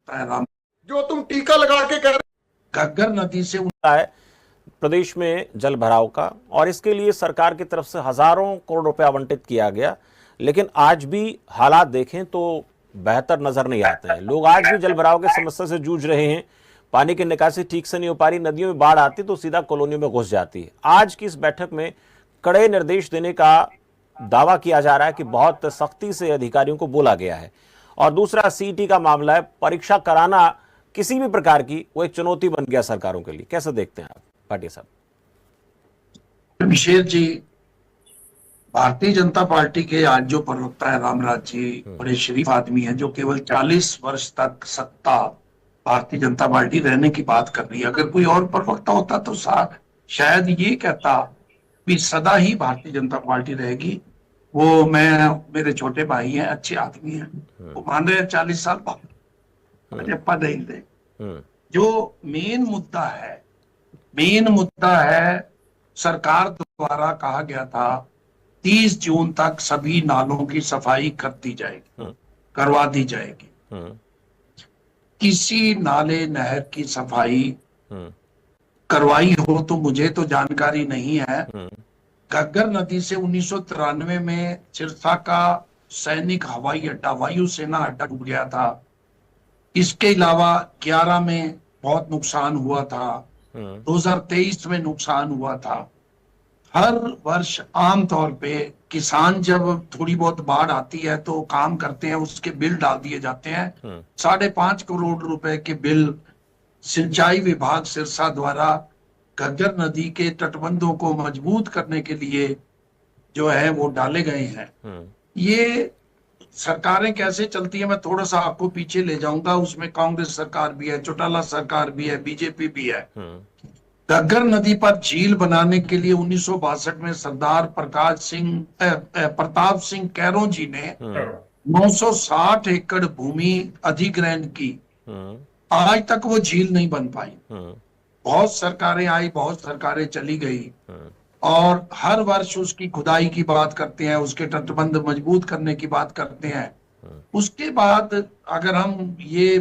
राम, जो तुम टीका लगा के कह रहे घग्गर नदी से है प्रदेश में जल भराव का, और इसके लिए सरकार की तरफ से हजारों करोड़ रुपए आवंटित किया गया, लेकिन आज भी हालात देखें तो बेहतर नजर नहीं आते हैं। लोग आज भी जल भराव की समस्या से जूझ रहे हैं। पानी की निकासी ठीक से नहीं हो पा रही, नदियों में बाढ़ आती तो सीधा कॉलोनियों में घुस जाती है। आज की इस बैठक में कड़े निर्देश देने का दावा किया जा रहा है कि बहुत सख्ती से अधिकारियों को बोला गया है। और दूसरा सीईटी का मामला है, परीक्षा कराना किसी भी प्रकार की वो एक चुनौती बन गया सरकारों के लिए। कैसे देखते हैं आप भाटिया साहब? विशेष जी, भारतीय जनता पार्टी के आज जो प्रवक्ता है रामराज जी, बड़े शरीफ आदमी हैं, जो केवल 40 वर्ष तक सत्ता भारतीय जनता पार्टी रहने की बात कर रही है। अगर कोई और प्रवक्ता होता तो शायद ये कहता कि सदा ही भारतीय जनता पार्टी रहेगी। वो मेरे छोटे भाई हैं, अच्छे आदमी हैं, वो मान रहे हैं 40 साल बाद पद नहीं दे। जो मेन मुद्दा है, सरकार द्वारा कहा गया था 30 जून तक सभी नालों की सफाई करवा दी जाएगी। किसी नाले नहर की सफाई करवाई हो तो मुझे तो जानकारी नहीं है। घग्गर नदी से 1993 में सिरसा का सैनिक हवाई अड्डा, वायुसेना अड्डा डूब गया था। इसके अलावा 11 में बहुत नुकसान हुआ था, 2023 में नुकसान हुआ था। हर वर्ष आमतौर पे किसान जब थोड़ी बहुत बाढ़ आती है तो काम करते हैं, उसके बिल डाल दिए जाते हैं। 5.5 करोड़ रुपए के बिल सिंचाई विभाग सिरसा द्वारा घग्गर नदी के तटबंधों को मजबूत करने के लिए जो है वो डाले गए हैं। ये सरकारें कैसे चलती है, मैं थोड़ा सा आपको पीछे ले जाऊंगा। उसमें कांग्रेस सरकार भी है, चौटाला सरकार भी है, बीजेपी भी है। घग्गर नदी पर झील बनाने के लिए 1962 में सरदार प्रताप सिंह कैरों जी ने 960 एकड़ भूमि अधिग्रहण की। आज तक वो झील नहीं बन पाई। बहुत सरकारें आई, बहुत सरकारें चली गई, और हर वर्ष उसकी खुदाई की बात करते हैं, उसके तटबंध मजबूत करने की बात करते हैं। उसके बाद अगर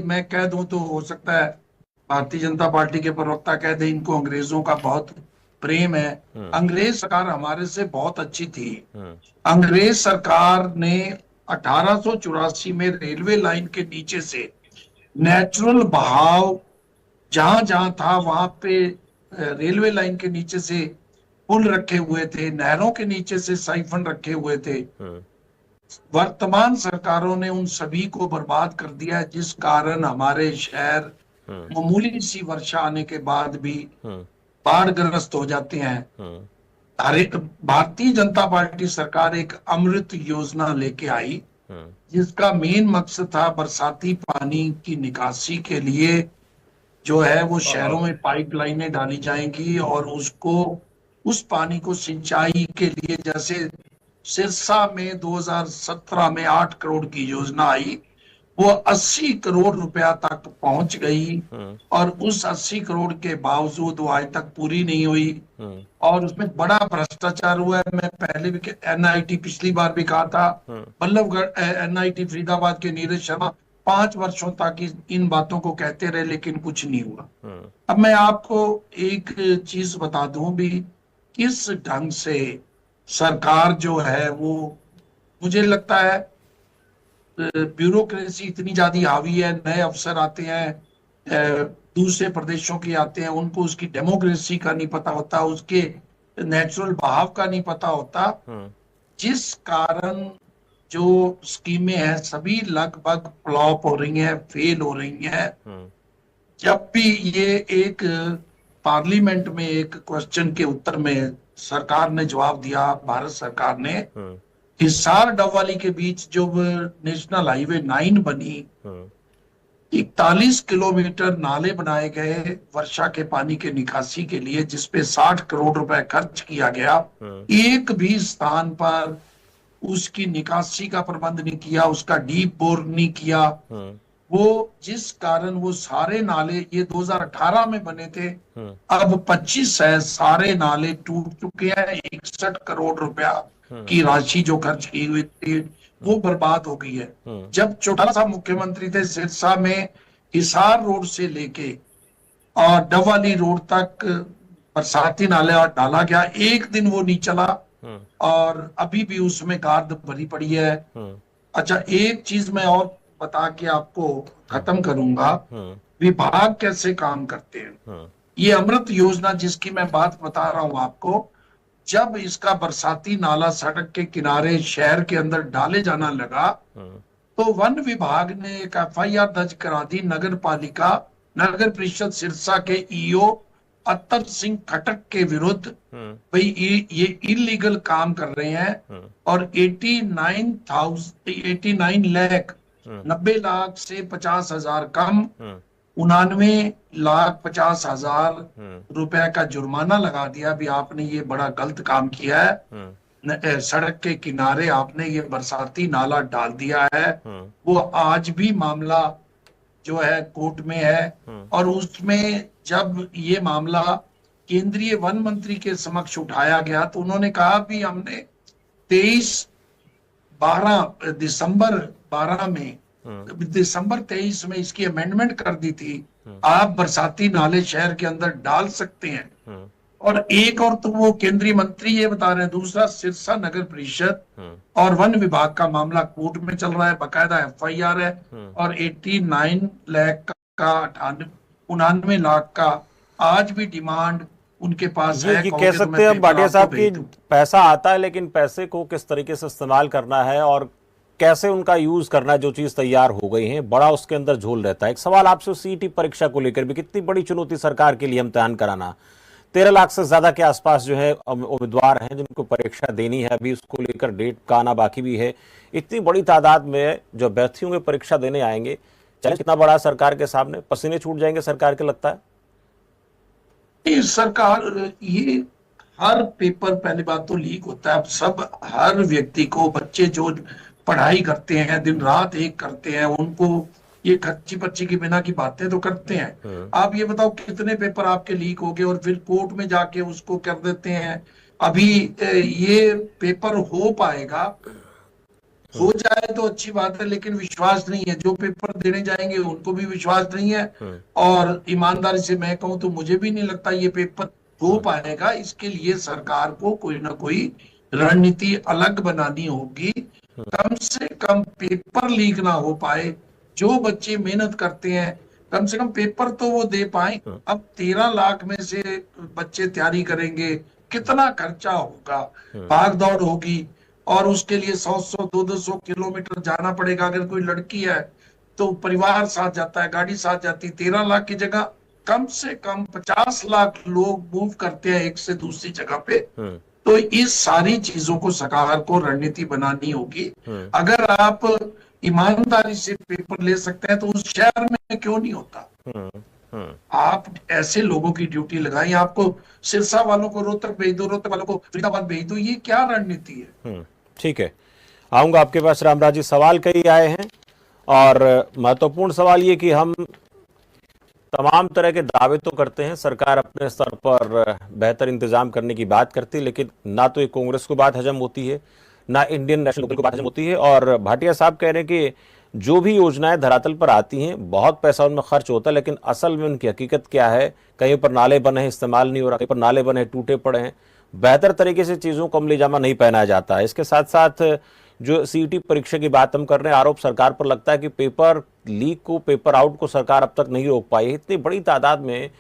मैं कह दूं तो हो सकता है भारतीय जनता पार्टी के प्रवक्ता कह दें इनको अंग्रेजों का बहुत प्रेम है। अंग्रेज सरकार हमारे से बहुत अच्छी थी। अंग्रेज सरकार ने 1884 में रेलवे लाइन के नीचे से नेचुरल बहाव जहां जहां था वहां पे रेलवे लाइन के नीचे से पुल रखे हुए थे, नहरों के नीचे से साइफन रखे हुए थे। वर्तमान सरकारों ने उन सभी को बर्बाद कर दिया है, जिस कारण हमारे शहर मामूली सी वर्षा आने के बाद भी बाढ़ग्रस्त हो जाते हैं। भारतीय जनता पार्टी सरकार एक अमृत योजना लेके आई, जिसका मेन मकसद था बरसाती पानी की निकासी के लिए जो है वो शहरों में पाइपलाइनें डाली जाएंगी, और उस पानी को सिंचाई के लिए, जैसे सिरसा में 2017 में 8 करोड़ की योजना आई, वो 80 करोड़ रुपया तक पहुंच गई, और उस 80 करोड़ के बावजूद वो आज तक पूरी नहीं हुई। और उसमें बड़ा भ्रष्टाचार हुआ है। मैं पहले भी एनआईटी पिछली बार भी कहा था, बल्लभगढ़ एनआईटी फरीदाबाद के नीरज शर्मा 5 वर्षों तक इन बातों को कहते रहे, लेकिन कुछ नहीं हुआ। अब मैं आपको एक चीज बता दूं भी, किस ढंग से सरकार जो है वो, मुझे लगता है ब्यूरोक्रेसी इतनी ज्यादा हावी है। नए अफसर आते हैं, दूसरे प्रदेशों के आते हैं, उनको उसकी डेमोक्रेसी का नहीं पता होता, उसके नेचुरल बहाव का नहीं पता होता, जिस कारण जो स्कीमें हैं सभी लगभग फ्लॉप हो रही हैं, फेल हो रही हैं। जब भी ये एक पार्लियामेंट में एक क्वेश्चन के उत्तर में सरकार ने जवाब दिया, भारत सरकार ने, हिसार डबवाली के बीच जो नेशनल हाईवे 9 बनी, 41 किलोमीटर नाले बनाए गए वर्षा के पानी के निकासी के लिए, जिसपे 60 करोड़ रुपए खर्च किया गया। एक भी स्थान पर उसकी निकासी का प्रबंध नहीं किया, उसका डीप बोर नहीं किया। वो जिस कारण वो सारे नाले, ये 2018 में बने थे, अब 25 है, सारे नाले टूट चुके हैं। 61 करोड़ रुपया की राशि जो खर्च की हुई थी वो बर्बाद हो गई है। जब चौटाला साहब मुख्यमंत्री थे, सिरसा में हिसार रोड से लेके और डबवाली रोड तक बरसाती नाला डाला गया, एक दिन वो नहीं चला और अभी भी उसमें गाद भरी पड़ी है। अच्छा, एक चीज मैं और बता के आपको खत्म करूंगा, विभाग कैसे काम करते हैं। ये अमृत योजना जिसकी मैं बात बता रहा हूं आपको, जब इसका बरसाती नाला सड़क के किनारे शहर के अंदर डाले जाना लगा तो वन विभाग ने एक एफआईआर दर्ज करा दी नगर परिषद सिरसा के ईओ अत्तर सिंह खटक के विरुद्ध। भाई ये इलीगल काम कर रहे हैं और 89 लाख 90 लाख से 50,000 कम 99,50,000 रुपए का जुर्माना लगा दिया। भी आपने ये बड़ा गलत काम किया है, सड़क के किनारे आपने ये बरसाती नाला डाल दिया है। वो आज भी मामला जो है कोर्ट में है और उसमें जब ये मामला केंद्रीय वन मंत्री के समक्ष उठाया गया तो उन्होंने कहा भी हमने दिसंबर 23 में इसकी अमेंडमेंट कर दी थी, आप बरसाती नाले शहर के अंदर डाल सकते हैं। और एक और तो वो केंद्रीय मंत्री ये बता रहे हैं, दूसरा सिरसा नगर परिषद और वन विभाग का मामला कोर्ट में चल रहा है, बकायदा एफआईआर है और 89 लाख का 99 लाख का आज भी डिमांड उनके पास है। कह सकते हैं हम भाटिया साहब की पैसा आता है, लेकिन पैसे को किस तरीके से इस्तेमाल करना है और कैसे उनका यूज करना है, जो चीज तैयार हो गई है बड़ा उसके अंदर झोल रहता है। एक सवाल आपसे सीईटी परीक्षा को लेकर भी, कितनी बड़ी चुनौती सरकार के लिए इम्तिहान कराना। 13 लाख से ज्यादा के आसपास जो है उम्मीदवार हैं जिनको परीक्षा देनी है, अभी उसको लेकर डेट का आना बाकी भी है। इतनी बड़ी तादाद में जो अभ्यर्थियों में परीक्षा देने आएंगे, चैलेंज कितना बड़ा सरकार के सामने, पसीने छूट जाएंगे सरकार के, लगता है। सरकार ये हर पेपर पहली बात तो लीक होता है। अब सब हर व्यक्ति को, बच्चे जो पढ़ाई करते हैं दिन रात एक करते हैं, उनको ये खच्ची पच्ची की बिना की बातें तो करते हैं। आप ये बताओ कितने पेपर आपके लीक हो गए और फिर कोर्ट में जाके उसको कर देते हैं। अभी ये पेपर हो पाएगा, हो जाए तो अच्छी बात है, लेकिन विश्वास नहीं है। जो पेपर देने जाएंगे उनको भी विश्वास नहीं है और ईमानदारी से मैं कहूं तो मुझे भी नहीं लगता ये पेपर हो पाएगा। इसके लिए सरकार को कोई ना कोई रणनीति अलग बनानी होगी। कम से कम पेपर लीक ना हो पाए, जो बच्चे मेहनत करते हैं कम से कम पेपर तो वो दे पाए। अब 13 लाख में से बच्चे तैयारी करेंगे, कितना खर्चा होगा, भाग दौड़ होगी और उसके लिए 100-100 200 किलोमीटर जाना पड़ेगा। अगर कोई लड़की है तो परिवार साथ जाता है, गाड़ी साथ जाती। 13 लाख की जगह कम से कम 50 लाख लोग मूव करते हैं एक से दूसरी जगह पे। तो इस सारी चीजों को सरकार को रणनीति बनानी होगी। अगर आप ईमानदारी से पेपर ले सकते हैं तो उस शहर में क्यों नहीं होता। आप ऐसे लोगों की ड्यूटी लगाएं। आपको सिरसा वालों को रोहतक भेज दो, रोहतक वालों को फरीदाबाद भेज दो, ये क्या रणनीति है। ठीक है, आऊंगा आपके पास रामराज जी। सवाल कई आए हैं और महत्वपूर्ण सवाल ये कि हम तमाम तरह के दावे तो करते हैं, सरकार अपने स्तर पर बेहतर इंतजाम करने की बात करती है, लेकिन ना तो ये कांग्रेस को बात हजम होती है, ना इंडियन नेशनल कांग्रेस को बात हजम होती है। और भाटिया साहब कह रहे हैं कि जो भी योजनाएं धरातल पर आती हैं बहुत पैसा उनमें खर्च होता है, लेकिन असल में उनकी हकीकत क्या है। कहीं पर नाले बने हैं, इस्तेमाल नहीं हो रहा, कहीं पर नाले बने टूटे पड़े हैं, बेहतर तरीके से चीजों को अमली जामा नहीं पहनाया जाता है। इसके साथ साथ जो सीईटी परीक्षा की बात हम कर रहे हैं, आरोप सरकार पर लगता है कि पेपर लीक को, पेपर आउट को सरकार अब तक नहीं रोक पाई है। इतनी बड़ी तादाद में